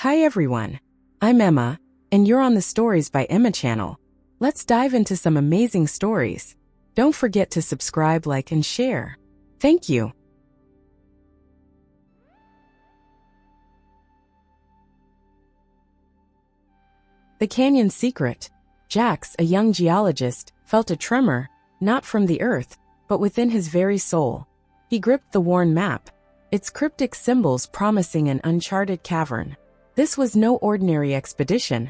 Hi everyone, I'm Emma, and you're on the Stories by Emma channel. Let's dive into some amazing stories. Don't forget to subscribe, like, and share. Thank you. The Canyon's Secret. Jax, a young geologist, felt a tremor, not from the earth, but within his very soul. He gripped the worn map, its cryptic symbols promising an uncharted cavern. This was no ordinary expedition.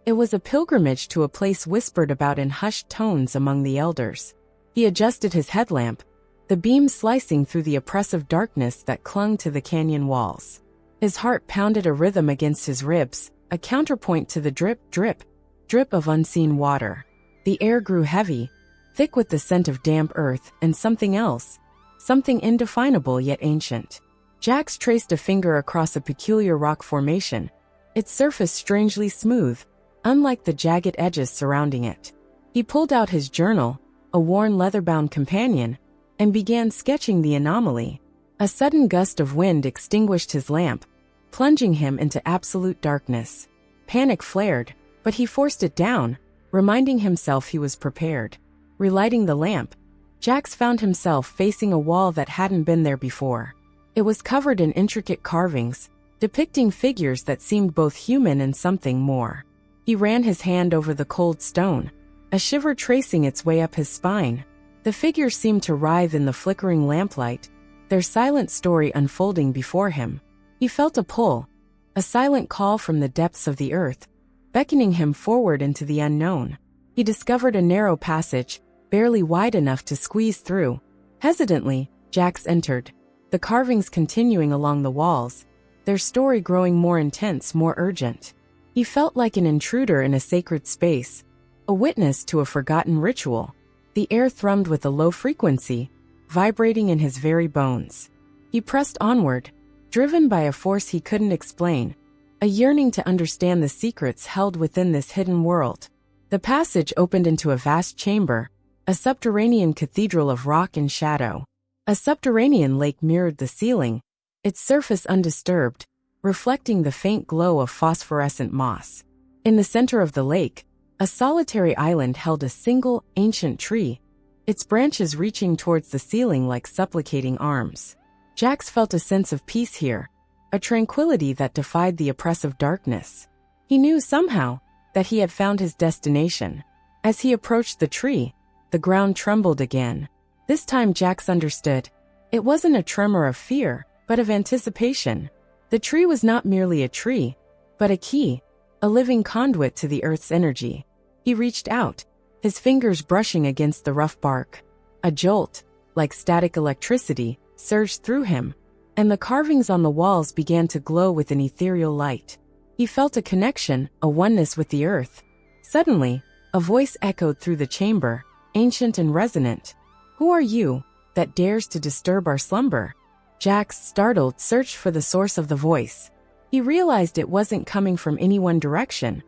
It was a pilgrimage to a place whispered about in hushed tones among the elders. He adjusted his headlamp, the beam slicing through the oppressive darkness that clung to the canyon walls. His heart pounded a rhythm against his ribs, a counterpoint to the drip, drip, drip of unseen water. The air grew heavy, thick with the scent of damp earth and something else, something indefinable yet ancient. Jax traced a finger across a peculiar rock formation, its surface strangely smooth, unlike the jagged edges surrounding it. He pulled out his journal, a worn leather-bound companion, and began sketching the anomaly. A sudden gust of wind extinguished his lamp, plunging him into absolute darkness. Panic flared, but he forced it down, reminding himself he was prepared. Relighting the lamp, Jax found himself facing a wall that hadn't been there before. It was covered in intricate carvings, depicting figures that seemed both human and something more. He ran his hand over the cold stone, a shiver tracing its way up his spine. The figures seemed to writhe in the flickering lamplight, their silent story unfolding before him. He felt a pull, a silent call from the depths of the earth, beckoning him forward into the unknown. He discovered a narrow passage, barely wide enough to squeeze through. Hesitantly, Jax entered, the carvings continuing along the walls, their story growing more intense, more urgent. He felt like an intruder in a sacred space, a witness to a forgotten ritual. The air thrummed with a low frequency, vibrating in his very bones. He pressed onward, driven by a force he couldn't explain, a yearning to understand the secrets held within this hidden world. The passage opened into a vast chamber, a subterranean cathedral of rock and shadow. A subterranean lake mirrored the ceiling, its surface undisturbed, reflecting the faint glow of phosphorescent moss. In the center of the lake, a solitary island held a single, ancient tree, its branches reaching towards the ceiling like supplicating arms. Jax felt a sense of peace here, a tranquility that defied the oppressive darkness. He knew somehow that he had found his destination. As he approached the tree, the ground trembled again. This time Jax understood. It wasn't a tremor of fear, but of anticipation. The tree was not merely a tree, but a key, a living conduit to the earth's energy. He reached out, his fingers brushing against the rough bark. A jolt, like static electricity, surged through him, and the carvings on the walls began to glow with an ethereal light. He felt a connection, a oneness with the earth. Suddenly, a voice echoed through the chamber, ancient and resonant. "Who are you, that dares to disturb our slumber?" Jax, startled, searched for the source of the voice. He realized it wasn't coming from any one direction,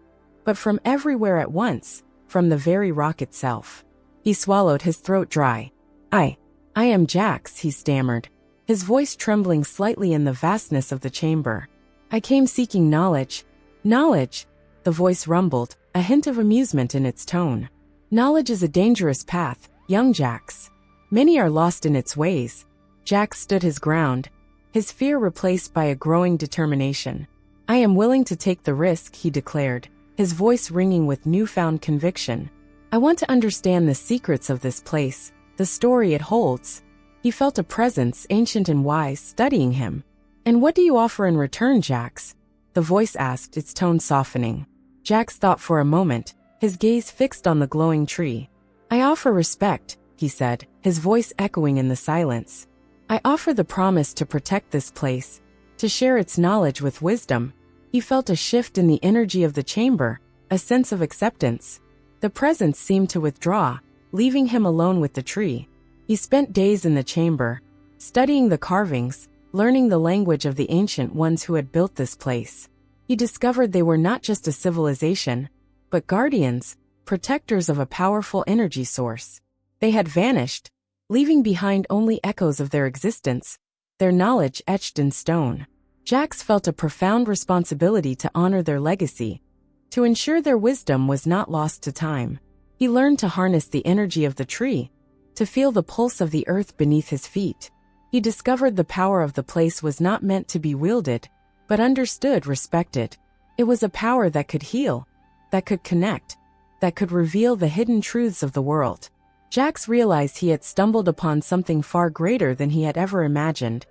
but from everywhere at once, from the very rock itself. He swallowed, his throat dry. I am Jax," he stammered, his voice trembling slightly in the vastness of the chamber. "I came seeking knowledge." "Knowledge?" the voice rumbled, a hint of amusement in its tone. "Knowledge is a dangerous path, young Jax. Many are lost in its ways." Jax stood his ground, his fear replaced by a growing determination. "I am willing to take the risk," he declared, his voice ringing with newfound conviction. "I want to understand the secrets of this place, the story it holds." He felt a presence, ancient and wise, studying him. "And what do you offer in return, Jax?" the voice asked, its tone softening. Jax thought for a moment, his gaze fixed on the glowing tree. "I offer respect," he said, his voice echoing in the silence. "I offer the promise to protect this place, to share its knowledge with wisdom." He felt a shift in the energy of the chamber, a sense of acceptance. The presence seemed to withdraw, leaving him alone with the tree. He spent days in the chamber, studying the carvings, learning the language of the ancient ones who had built this place. He discovered they were not just a civilization, but guardians, protectors of a powerful energy source. They had vanished, leaving behind only echoes of their existence, their knowledge etched in stone. Jax felt a profound responsibility to honor their legacy, to ensure their wisdom was not lost to time. He learned to harness the energy of the tree, to feel the pulse of the earth beneath his feet. He discovered the power of the place was not meant to be wielded, but understood, respected. It was a power that could heal, that could connect, that could reveal the hidden truths of the world. Jax realized he had stumbled upon something far greater than he had ever imagined,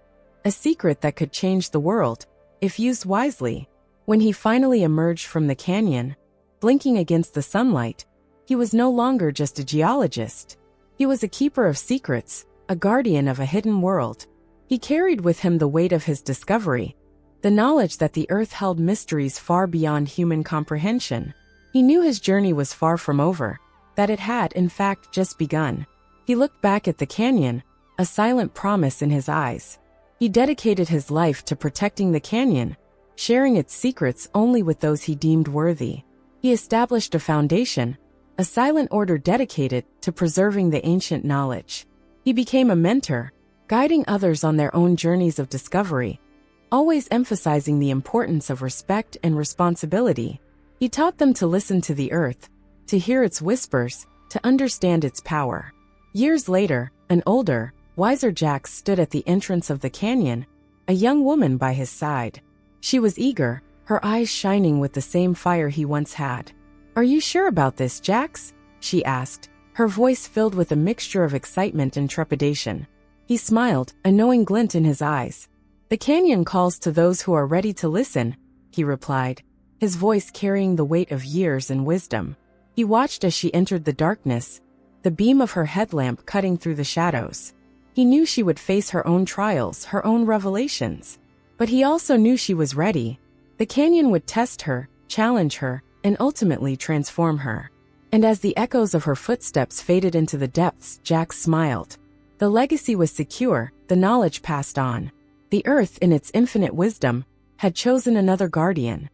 a secret that could change the world, if used wisely. When he finally emerged from the canyon, blinking against the sunlight, he was no longer just a geologist. He was a keeper of secrets, a guardian of a hidden world. He carried with him the weight of his discovery, the knowledge that the earth held mysteries far beyond human comprehension. He knew his journey was far from over, that it had, in fact, just begun. He looked back at the canyon, a silent promise in his eyes. He dedicated his life to protecting the canyon, sharing its secrets only with those he deemed worthy. He established a foundation, a silent order dedicated to preserving the ancient knowledge. He became a mentor, guiding others on their own journeys of discovery, always emphasizing the importance of respect and responsibility. He taught them to listen to the earth, to hear its whispers, to understand its power. Years later, an older, wiser Jax stood at the entrance of the canyon, a young woman by his side. She was eager, her eyes shining with the same fire he once had. "Are you sure about this, Jax?" she asked, her voice filled with a mixture of excitement and trepidation. He smiled, a knowing glint in his eyes. "The canyon calls to those who are ready to listen," he replied, his voice carrying the weight of years and wisdom. He watched as she entered the darkness, the beam of her headlamp cutting through the shadows. He knew she would face her own trials, her own revelations. But he also knew she was ready. The canyon would test her, challenge her, and ultimately transform her. And as the echoes of her footsteps faded into the depths, Jax smiled. The legacy was secure, the knowledge passed on. The earth, in its infinite wisdom, had chosen another guardian.